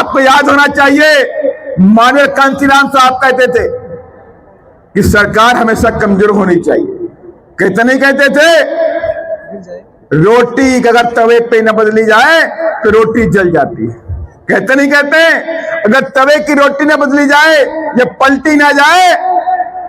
आपको याद होना चाहिए, माननीय कांशीराम साहब कहते थे कि सरकार हमेशा कमजोर होनी चाहिए। कहते नहीं कहते थे, रोटी अगर तवे पे न बदली जाए तो रोटी जल जाती है। कहते नहीं कहते, अगर तवे की रोटी न बदली जाए या पलटी ना जाए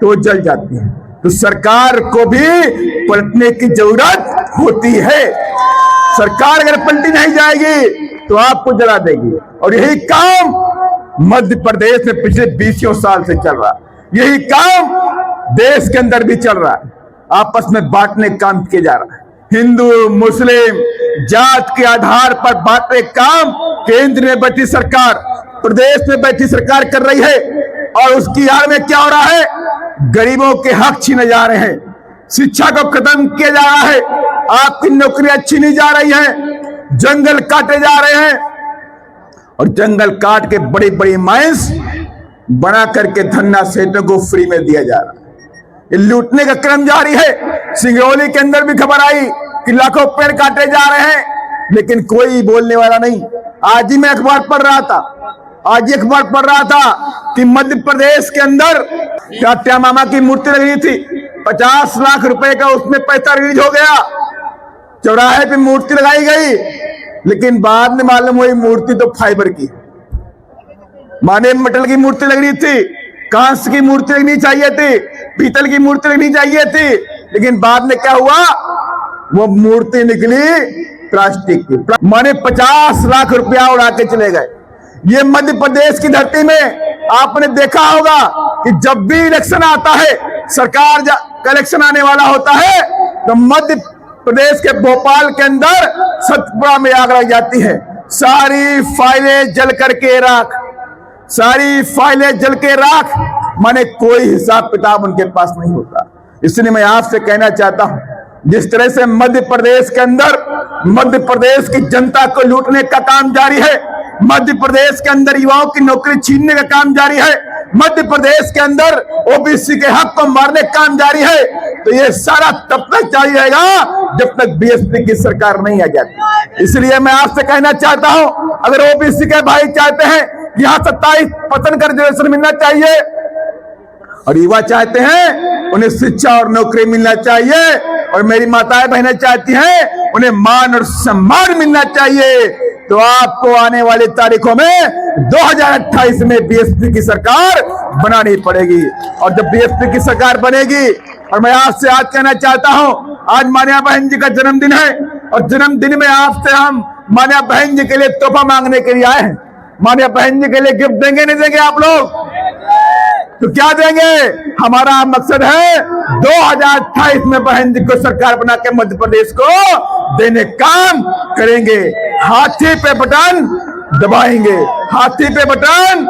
तो जल जाती है। तो सरकार को भी पलटने की जरूरत होती है। सरकार अगर पलटी नहीं जाएगी तो आपको जला देगी। और यही काम मध्य प्रदेश में पिछले 20 साल से चल रहा है। यही काम देश के अंदर भी चल रहा है। आपस में बांटने का काम किया जा रहा है। हिंदू मुस्लिम जात के आधार पर बांटने काम केंद्र में बैठी सरकार, प्रदेश में बैठी सरकार कर रही है। और उसकी आड़ में क्या हो रहा है? गरीबों के हक छीने जा रहे हैं, शिक्षा को खत्म किया जा रहा है, आपकी नौकरियां छीनी जा रही हैं, जंगल काटे जा रहे हैं और जंगल काट के बड़ी बड़ी माइंस बना करके धन्ना सेठों को फ्री में दिया जा रहा है। ये लूटने का क्रम जारी है। सिंगरौली के अंदर भी खबर आई कि लाखों पेड़ काटे जा रहे हैं, लेकिन कोई बोलने वाला नहीं। आज ही मैं अखबार पढ़ रहा था कि मध्य प्रदेश के अंदर टाट्या मामा की मूर्ति लग रही थी, 50 लाख रुपए का उसमें पैसा रिलीज हो गया, चौराहे पे मूर्ति लगाई गई, लेकिन बाद में मालूम हुई मूर्ति तो फाइबर की, माने मेटल की मूर्ति लग रही थी, कांस्य की मूर्ति लगनी चाहिए थी, पीतल की मूर्ति लगनी चाहिए थी, लेकिन बाद में क्या हुआ, वो मूर्ति निकली प्लास्टिक की। माने 50 लाख रुपया उड़ा के चले गए। ये मध्य प्रदेश की धरती में आपने देखा होगा कि जब भी इलेक्शन आता है, सरकार का इलेक्शन आने वाला होता है, तो मध्य प्रदेश के भोपाल के अंदर सतपुड़ा में आग लग जाती है। सारी फाइलें जल करके राख, सारी फाइलें जल के राख, माने कोई हिसाब किताब उनके पास नहीं होता। इसलिए मैं आपसे कहना चाहता हूं, जिस तरह से मध्य प्रदेश के अंदर मध्य प्रदेश की जनता को लूटने का काम जारी है, मध्य प्रदेश के अंदर युवाओं की नौकरी छीनने का काम जारी है, मध्य प्रदेश के अंदर ओबीसी के हक को मारने का काम जारी है, तो ये सारा तब तक जारी रहेगा जब तक बीएसपी की सरकार नहीं आ जाती। इसलिए मैं आपसे कहना चाहता हूं, अगर ओबीसी के भाई चाहते हैं कि यहां 27% का रिजर्वेशन मिलना चाहिए और युवा चाहते हैं उन्हें शिक्षा और नौकरी मिलना चाहिए, और मेरी माताएं बहनें चाहती हैं उन्हें मान और सम्मान मिलना चाहिए, तो आपको आने वाली तारीखों में 2028 में बीएसपी की सरकार बनानी पड़ेगी। और जब बीएसपी की सरकार बनेगी, और मैं आपसे आज कहना चाहता हूं, आज मान्या बहन जी का जन्मदिन है और जन्मदिन में आपसे हम मान्या बहन जी के लिए तोहफा मांगने के लिए आए हैं। मान्या बहन जी के लिए गिफ्ट देंगे नहीं देंगे आप लोग? तो क्या देंगे? हमारा मकसद है 2028 में बहन जी को सरकार बना के मध्य प्रदेश को देने काम करेंगे। हाथी पे बटन दबाएंगे, हाथी पे बटन।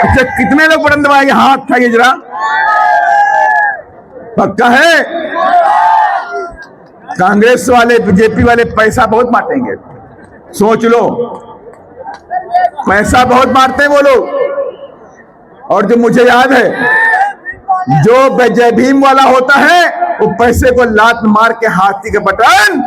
अच्छा, कितने लोग बटन दबाएंगे? हाथ उठाइए जरा। पक्का है? कांग्रेस वाले बीजेपी वाले पैसा बहुत बांटेंगे, सोच लो, पैसा बहुत बांटते हैं वो लोग। और जो मुझे याद है, जो जय भीम वाला होता है वो पैसे को लात मार के हाथी के बटन।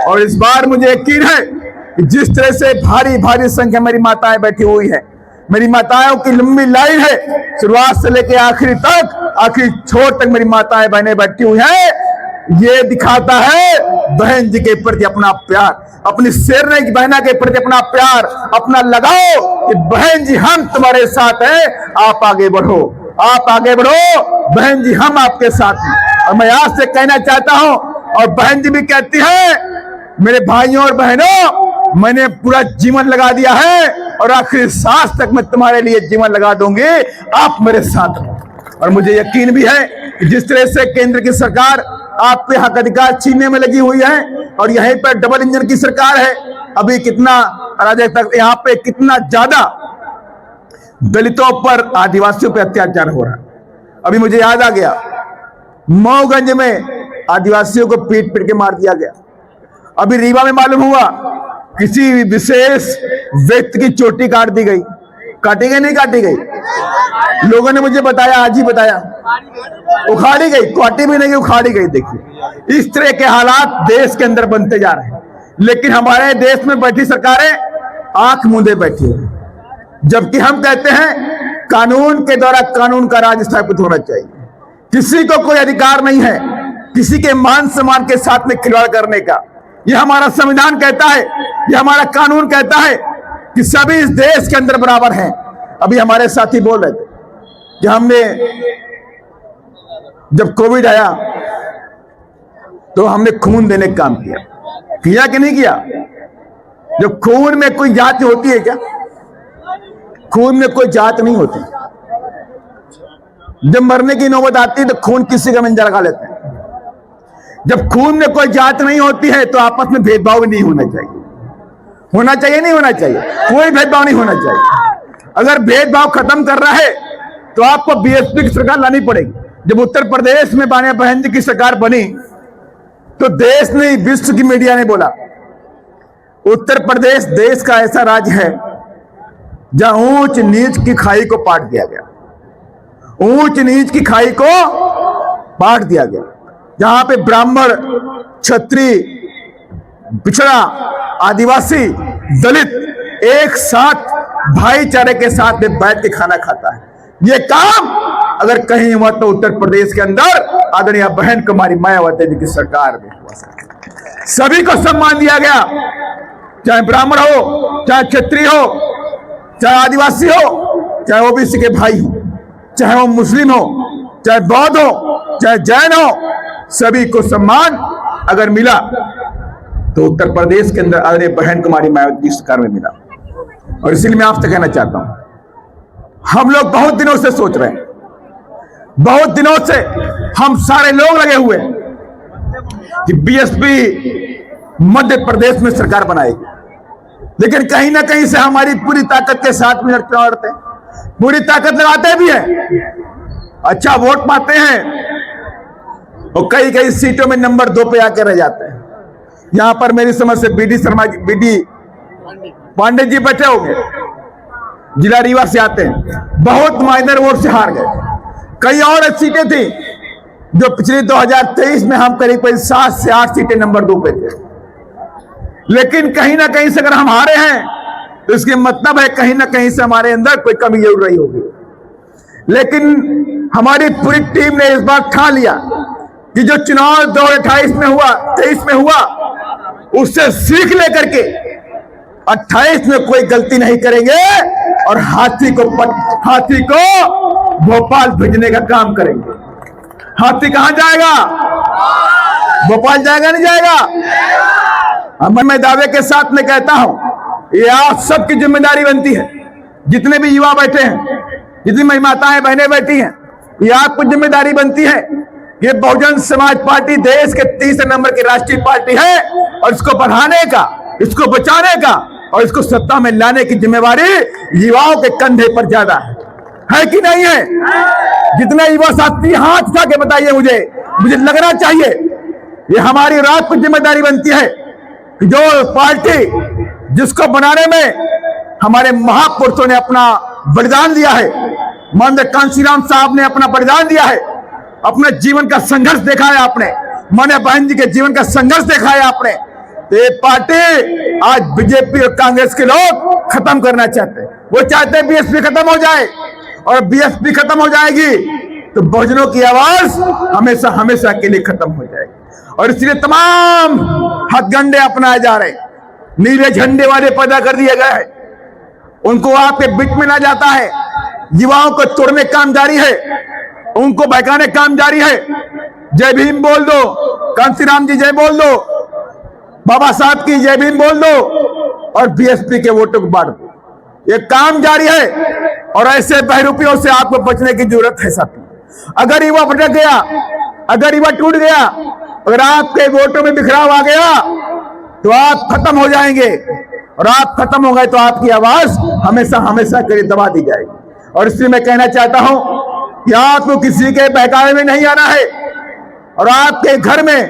और इस बार मुझे यकीन है कि जिस तरह से भारी भारी संख्या मेरी माताएं बैठी हुई है, मेरी माताओं की लंबी लाइन है, शुरुआत से लेकर आखिरी तक, आखिरी छोर तक मेरी माताएं बहनें बैठी हुई हैं। ये दिखाता है बहन जी के प्रति अपना प्यार, अपनी शेरने की बहना के प्रति अपना प्यार, अपना लगाओ कि बहन जी हम तुम्हारे साथ हैं, आप आगे बढ़ो, आप आगे बढ़ो, बहन जी हम आपके साथ हैं। और मैं आज से कहना चाहता हूं, और बहन जी भी कहती है, मेरे भाइयों और बहनों, मैंने पूरा जीवन लगा दिया है और आखिरी सांस तक मैं तुम्हारे लिए जीवन लगा दूंगी, आप मेरे साथ हो। और मुझे यकीन भी है कि जिस तरह से केंद्र की सरकार आपके हक अधिकार छीनने में लगी हुई है, और यहीं पर डबल इंजन की सरकार है, अभी कितना अराजकता, यहाँ पे कितना ज्यादा दलितों पर, आदिवासियों पर अत्याचार हो रहा है। अभी मुझे याद आ गया, मऊगंज में आदिवासियों को पीट पीट के मार दिया गया। अभी रीवा में मालूम हुआ किसी विशेष व्यक्ति की चोटी काट दी गई। काटी गई नहीं काटी गई? लोगों ने मुझे बताया, आज ही बताया, उखाड़ी गई, काटी भी नहीं, उखाड़ी गई। देखिए, इस तरह के हालात देश के अंदर बनते जा रहे हैं। लेकिन हमारे देश में बैठी सरकारें आंख मूंदे बैठी है, जबकि हम कहते हैं कानून के द्वारा कानून का राज स्थापित होना चाहिए। किसी को कोई अधिकार नहीं है किसी के मान सम्मान के साथ में खिलवाड़ करने का। यह हमारा संविधान कहता है, यह हमारा कानून कहता है कि सभी इस देश के अंदर बराबर हैं। अभी हमारे साथी बोल रहे थे कि हमने जब कोविड आया तो हमने खून देने का काम किया कि नहीं किया? जब खून में कोई जात होती है क्या? खून में कोई जात नहीं होती। जब मरने की नौबत आती है तो खून किसी का मंजर लगा लेते हैं। जब खून में कोई जात नहीं होती है तो आपस में भेदभाव भी नहीं होना चाहिए। होना चाहिए नहीं होना चाहिए? कोई भेदभाव नहीं होना चाहिए। अगर भेदभाव खत्म कर रहा है तो आपको बीएसपी की सरकार लानी पड़ेगी। जब उत्तर प्रदेश में माननीय बहन जी की सरकार बनी तो देश नहीं विश्व की मीडिया ने बोला उत्तर प्रदेश देश का ऐसा राज्य है जहां ऊंच नीच की खाई को पाट दिया गया। ऊंच नीच की खाई को पाट दिया गया, जहां पे ब्राह्मण, क्षत्रिय, पिछड़ा, आदिवासी, दलित एक साथ भाईचारे के साथ में बैठ के खाना खाता है। ये काम अगर कहीं हुआ तो उत्तर प्रदेश के अंदर आदरणीय बहन कुमारी मायावती जी की सरकार में हुआ। सभी को सम्मान दिया गया, चाहे ब्राह्मण हो, चाहे क्षत्रिय हो, चाहे आदिवासी हो, चाहे ओबीसी के भाई हो, चाहे वो मुस्लिम हो, चाहे बौद्ध हो, चाहे जैन हो, सभी को सम्मान अगर मिला तो उत्तर प्रदेश के अंदर आदरणीय बहन कुमारी मायावती की सरकार में मिला। और इसलिए मैं आपसे कहना चाहता हूं, हम लोग बहुत दिनों से सोच रहे हैं, बहुत दिनों से हम सारे लोग लगे हुए हैं कि बीएसपी मध्य प्रदेश में सरकार बनाएगी, लेकिन कहीं ना कहीं से हमारी पूरी ताकत के साथ में लड़ते हैं, पूरी ताकत लगाते भी हैं, अच्छा वोट पाते हैं और कई कई सीटों में नंबर 2 पे आकर रह जाते हैं। यहां पर मेरी समझ से बीडी पांडे जी बैठे होंगे, जिला रीवा से आते हैं, बहुत माइनर वोट से हार गए। कई और सीटें थी जो पिछले 2023 में हम करीब 7 से 8 सीटें नंबर 2 पे थे, लेकिन कहीं ना कहीं से अगर हम हारे हैं तो इसके मतलब है कहीं ना कहीं से हमारे अंदर कोई कमी जरूर रही होगी। लेकिन हमारी पूरी टीम ने इस बार ठान लिया कि जो चुनाव 2028 में हुआ, 23 में हुआ, उससे सीख लेकर के 28 में कोई गलती नहीं करेंगे और हाथी को भोपाल भेजने का काम करेंगे। हाथी कहां जाएगा? भोपाल जाएगा नहीं जाएगा? मैं दावे के साथ में कहता हूं, ये आप सबकी जिम्मेदारी बनती है, जितने भी युवा बैठे हैं, जितनी माताएं बहनें बैठी हैं, ये आपको जिम्मेदारी बनती है। ये बहुजन समाज पार्टी देश के 3 नंबर की राष्ट्रीय पार्टी है और इसको बढ़ाने का, इसको बचाने का और इसको सत्ता में लाने की जिम्मेवारी युवाओं के कंधे पर ज्यादा है कि नहीं है? जितने युवा साथी हाथ उठा के बताइए, मुझे लगना चाहिए ये हमारी रात को जिम्मेदारी बनती है कि जो पार्टी जिसको बनाने में हमारे महापुरुषों ने अपना बलिदान दिया है, माननीय कांशीराम साहब ने अपना बलिदान दिया है, अपने जीवन का संघर्ष देखा है आपने, माननीय बहन जी के जीवन का संघर्ष देखा है आपने, तो ये पार्टी आज बीजेपी और कांग्रेस के लोग खत्म करना चाहते हैं। वो चाहते हैं बीएसपी खत्म हो जाए, और बीएसपी खत्म हो जाएगी तो बहुजनों की आवाज हमेशा हमेशा के लिए खत्म हो जाएगी। और इसलिए तमाम हथगंडे अपनाए जा रहे, नीले झंडे वाले पैदा कर दिए गए हैं, उनको आपके बीच में ना जाता है, युवाओं को तोड़ने काम जारी है, उनको बहकाने काम जारी है। जय भीम बोल दो, कांशीराम जी जय बोल दो, बाबा साहब की जय भीम बोल दो और बीएसपी के वोटों को बांट दो, ये काम जारी है। और ऐसे बहरूपियों से आपको बचने की जरूरत है साथी। अगर युवा भटक गया, अगर युवा टूट गया, अगर आपके वोटों में बिखराव आ गया तो आप खत्म हो जाएंगे, और आप खत्म हो गए तो आपकी आवाज हमेशा हमेशा के लिए दबा दी जाएगी। और इसलिए मैं कहना चाहता हूं कि आपको किसी के बहकावे में नहीं आना है, और आपके घर में,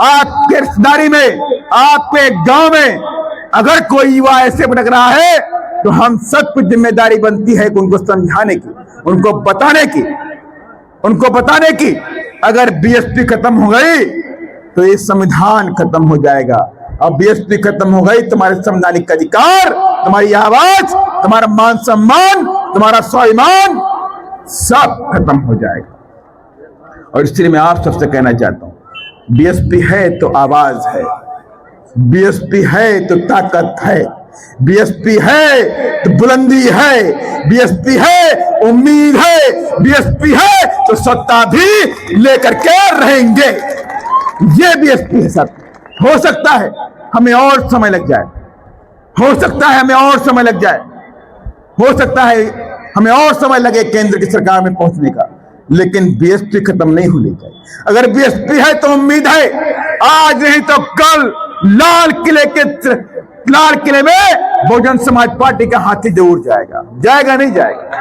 आपके रिश्तेदारी में, आपके गांव में अगर कोई युवा ऐसे भटक रहा है तो हम सबकी जिम्मेदारी बनती है कि उनको समझाने की, उनको बताने की अगर बीएसपी खत्म हो गई तो ये संविधान खत्म हो जाएगा। अब बीएसपी खत्म हो गई, तुम्हारे संवैधानिक अधिकार, तुम्हारी आवाज, तुम्हारा मान सम्मान, तुम्हारा स्वाभिमान सब खत्म हो जाएगा। और इसलिए मैं आप सबसे कहना चाहता हूं, बीएसपी है तो आवाज है, बीएसपी है तो ताकत है, बीएसपी है तो बुलंदी है, बीएसपी है उम्मीद है, बीएसपी है तो सत्ता भी लेकर के रहेंगे। ये बीएसपी है सब। हो सकता है हमें और समय लग जाए, हो सकता है हमें और समय लग जाए, हो सकता है हमें और समय लगे केंद्र की सरकार में पहुंचने का, लेकिन बीएसपी खत्म नहीं होनी चाहिए। अगर बीएसपी है तो उम्मीद है, आज नहीं तो कल लाल किले में बहुजन समाज पार्टी का हाथी जरूर जाएगा। जाएगा नहीं जाएगा?